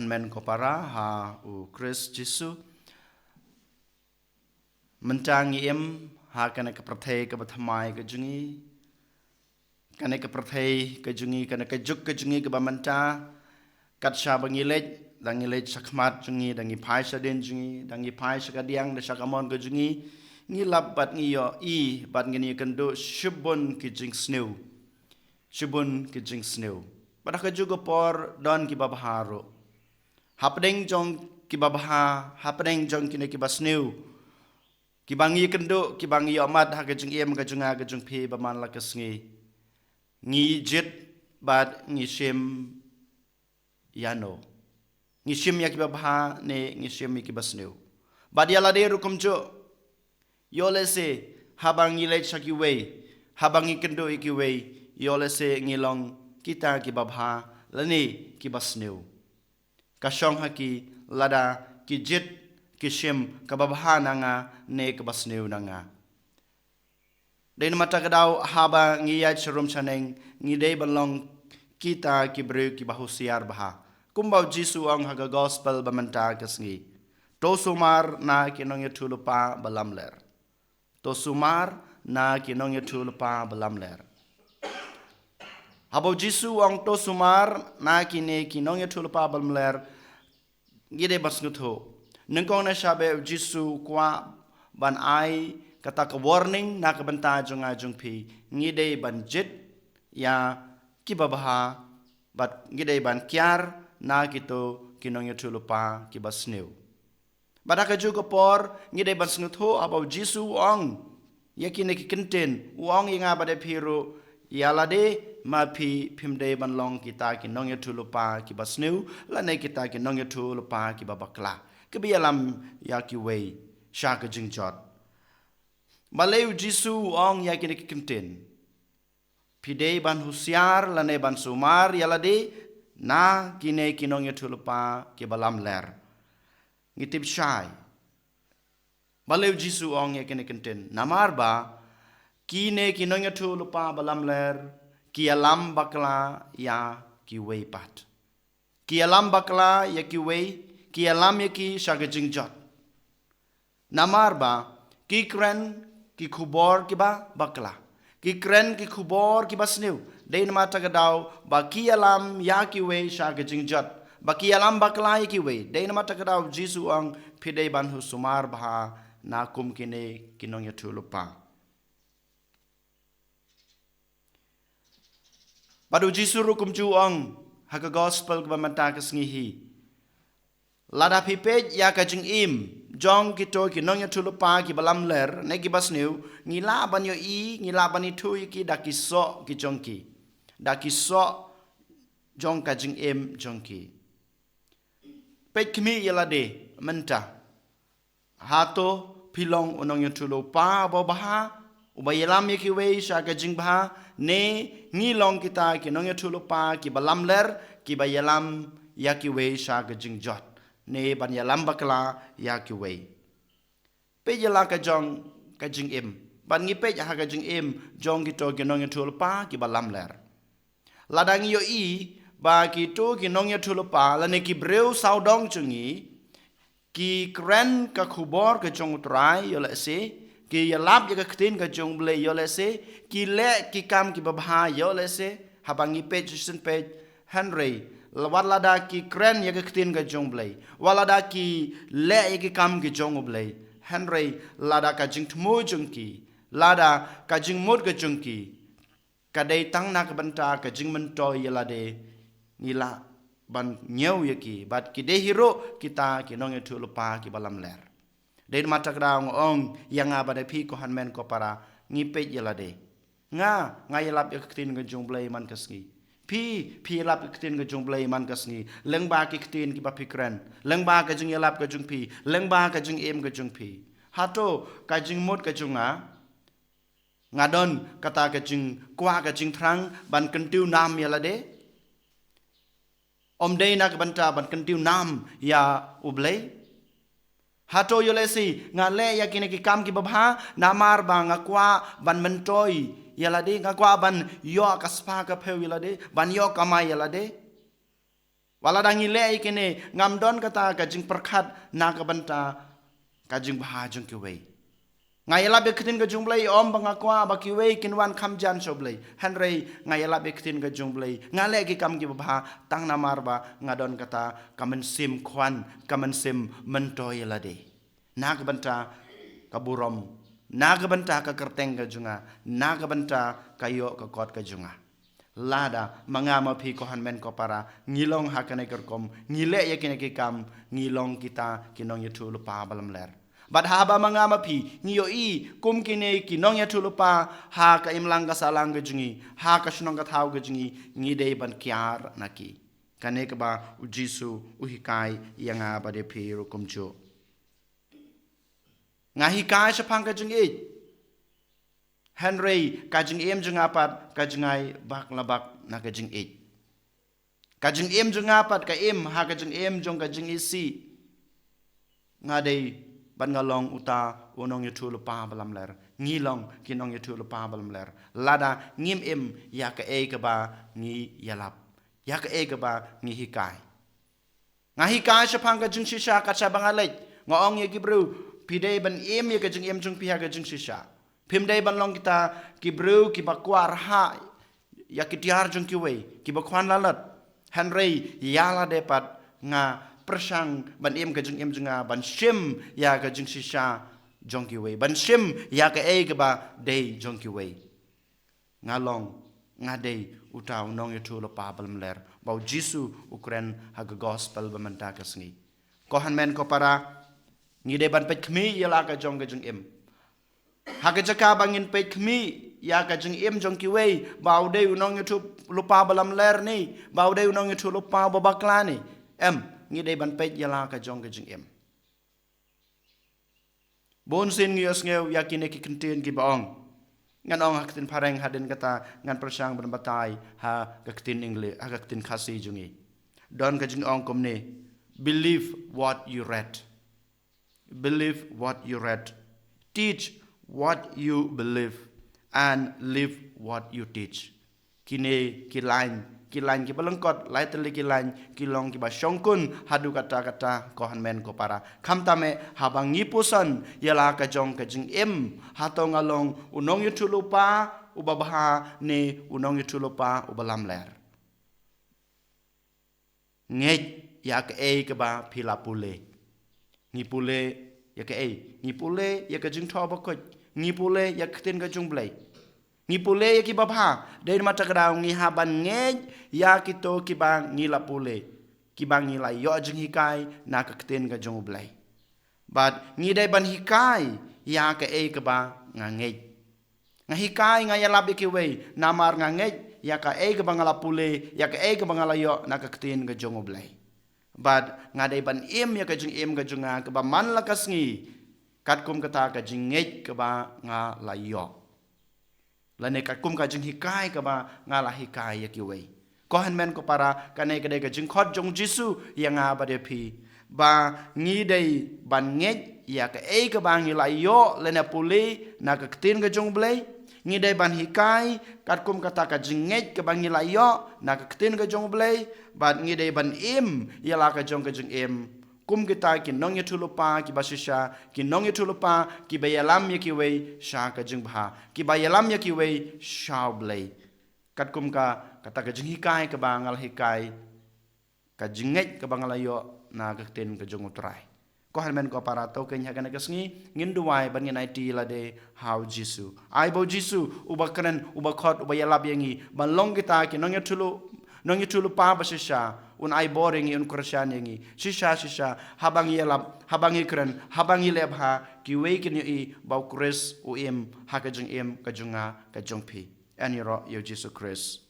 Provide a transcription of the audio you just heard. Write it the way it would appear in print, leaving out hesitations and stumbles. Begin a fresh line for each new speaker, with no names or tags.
men ko para ha u Chris Jisu mentang em ha kana ka prathai ka bathamai ka jungi kana ka prathai ka jungi kana ka juk ka jungi ka bamanta kat sha bangilej dangilej sakmat jungi dangi phai sa den jungi dangi phai sa kadiang da sakamon ka jungi ngi lap bat ngi yo I bat ngi ni kendo shubun ki jing snew shubun ki jing snew pada ka juga por don ki babharo hapdeng jong ki babha hapdeng jong ki ne ki basnew ki bangi kendo ki bangi yo mat ha ka jing em ka junga ka jung phe baman la ka sngi ngi jet bat ngi shem yano ngi shem ya ki babha ne ngi shem ki basnew bad ya la de rukum jo yole se habangi le chaki wei habangi kendo iki wei yole se ngilong kita ki babha lani ki basnew kasong haki lada ki jit ki shem ka babha nanga ne ki basnew nanga den mata kadau haba ngi ya cherum chaneng ngi dei balong kita ki bru ki bahusiar baha kumbau Jisu ang haga gospel bamanta kasngi to sumar na kinong yatulupa balamler to sumar na kinong yatulupa balamler habo Jisu ang to sumar na kine kinong yatulupa balamler gide basngutho nengkong na sabe Jisu kwa ban ai kata ka warning na kabanta jong ajong pi ngide ban jit ya kibabaha bat ngide ban kyar na kito kinong yatulupa kibasnew badaka juga por ngide ban snutho abo Jisu ong yakine ki kenten wong inga bade phiru yalade ma phi phimde ban long kita kinong yatulupa kibasnew lane kita kinong yatulupa kibabakla kebialam yakiwei shaka jingjot baleu Jisu ong yakine ki kenten pide ban husiar lane ban sumar yalade na kine kinong yatulupa kibalam ler ngitip shai baleu Jisu ong yakine kenten namar ba kine kinong yatulupa balam ler kialam bakla ya kiwei pat kialam bakla ya kiwei kialam ya ki shaga jingjot namar ba ki kren ki khubor ki ba bakla ki kren ki khubor ki basnew dein mata gadau ba kialam ya kiwei shaga jingjot ba kialam bakla ya kiwei dein mata gadau Jisu ang pidei ban hu sumar bha na kum kine kinong yatulupa Padu Jisu rukum juang haga gospel ke bamanta kesngihi. Lada pipej ya kajing im jong kito kinong yatulupa ki balam ler ne ki basnew ngila ban yo I ngila ban itu ki dakiso ki jongki. Dakiso jong kajing im jongki. Pej kmi yalade menta. Hato pilong unong yatulupa babaha ubayalam yaki wei shaga jingba ne ngilong kita kinong yatulupa ki balam ler ki bayalam yaki wei shaga jingjot ne ban yalam bakla yaki wei pe yala ka jong ka jing im ban ngi pe ha ka jing im jong kito kinong yatulupa ki balam ler ladang yo I ba ki to kinong yatulupa la ne ki breu saudong chungi ki kren ka khubor ka jong trai yo la se ki yalap ya ktin ka jong ble yo le se ki le ki kam ki babha yo le se habangi page sin page Henry walada ki kren ya ktin ka jong ble walada ki le ya ki kam ki jong ble Henry lada ka jing thmo jong ki lada ka jing mod ka jong ki ka dei tang na ka banta ka jing men to yalade ngila ban nyau ya ki bat ki de hero kita ki nong etu lupa ki balam ler Dari mata kerang ong yang abade pi ko hanmen ko para ngipet yelade nga yelap ya ktin ke jumblai man kasngi pi yelap ktin ke jumblai man kasngi leng ba ki ktin ki ba pikran leng ba ka jung yelap ka jung pi leng ba ka jung em ka jung pi hato ka jung mot ka junga ngadon kata ka jung kwa ka jung thrang ban kentiu nam yelade om dei nak banta ban kentiu nam ya ublai Hato yolesi ngale ya kini ki kam ki babha namar ba ngakwa ban mentoi yalade ngakwa ban yo kaspa ka peu yalade ban yo kamai yalade wala dangi le ikene ngam don kata ka jing perkhat na ka banta ka jing bha jung ki wei ngai la be ktin ka jung blai om banga kwa ba ki wei kin wan kham jan so blai han rei ngai la be ktin ka jung blai nga le ki kam ki bha tang na mar ba nga don kata kamen sim khwan kamen sim men toy la de na ka banta ka burom na ka banta ka kerteng ka junga na ka banta ka yo ka kot ka junga lada mangama phi ko han men ko para ngilong hakane kerkom ngile yakine ki kam ngilong kita kinong yetu lupa balam ler bad haba mangama phi ngiyo i kum kine kinong yetu lupa ha ka imlang ka salang ga jungi ha ka shnong ka thau ga jungi ngi dei ban kyar naki kane ka ba ujisu uhikai yanga ba de phi rukum jo ngahi kai sapang ka jungi Henry kajing em jeng apat kajingai bak labak na kajing it kajing em jeng apat ka em ha kajing em jong kajing isi ngadei ban ngalong uta unong yetu lupa balam ler ngilong kinong yetu lupa balam ler lada ngim em ya ka e ka ba ngi yalap ya ka e ka ba ngi hikai ngahikai sapang kajing shisha ka chabangalej ngong ye gibru pidei ban em ye kajing em jong piha kajing shisha Pim day ban long kita ki bru ki bakwar ha ya ki tiar jung ki wei ki bakwan lalat Henry yala depat nga persang ban em ka jung em junga ban shim ya ka jung shisha jong ki wei ban shim ya ka e ka ba day jong ki wei nga long nga day utaw nong yetu lo pa bal mler bau jisu ukren ha ga gospel ba man ta ka sngi ko han men ko para ngi de ban pet khmi yala ka jong ka jung em Hakajaka bangin pe khmi ya ka jing em jong ki wei bau de unong yetu lupa balam ler ni bau de unong yetu lupa babakla ni em ngi de ban pe yala ka jong ka jing em bon sin ngi os ngeu yakine ki kintin ki baong ngan ong haktin pareng hadin kata ngan persang ban batai ha ka ktin ingle ha ka ktin khasi jungi don ka jing ong komne believe what you read teach what you believe and live what you teach kine kilain ki balangkot lai tele kilain kilong ki ba shongkun hadu kata ko han men ko para khamtame habang ngipusan yala ka jong ka jing em hatong along unong yutulupa ubabha ne unong yutulupa ubalam ler nge ya ka e ka ba philapule ngipule ya ka e ngipule ya ka jing tho ba ko ngipule ya ktin ka jung blai ngipule ya ki babha dei mata ka ngi haban nge ya ki to ki bang ngi lapule ki bang ngi la yo jing hikai na ka ktin ka jung blai but ngi dei ban hikai ya ka e ka ba nge nga hikai nga ya labi ki wei namar nga nge ya ka e ka bang lapule ya ka e ka bang la yo na ka ktin ka jung blai but nga dei ban em ya ka jung em ka junga ka ba man la ka sngi kat kum kata ka jingej ka ba nga la yo la ne kat kum ka jing hikai ka ba nga la hikai ya ki wei ko han men ko para ka ne ka de ka jing khot jong jisu ya nga ba de phi ba ngi dei ban ngej ya ka e ka ba ngi la yo le na puli na ka tin ka jong blai ngi dei ban hikai kat kum kata ka jingej ka ba ngi la yo na ka tin ka jong blai ba ngi dei ban im ya la ka jong em kum kita ki nong yetulupa ki basisha ki nong yetulupa ki bayalam ya ki wei sha ka jing bha ki bayalam ya ki wei shaw blai kat kum ka kata ka jing hikai ka bangal hikai ka jinget ka bangal yo na ka ten ka jong utrai ko han men ko para to ken ha kana ka sngi ngin duwai ban ngin it la de how jisu ai bo jisu ubakran ubakot ubayalab yangi ban long kita ki nong yetulu pa basisha un ai boring un krasyan yangi shisha habang yelap habang ikran habang yelebha ki wei kin i bau kres u em ha ka jung em ka junga ka jung phi ani ro yo Jesus Christ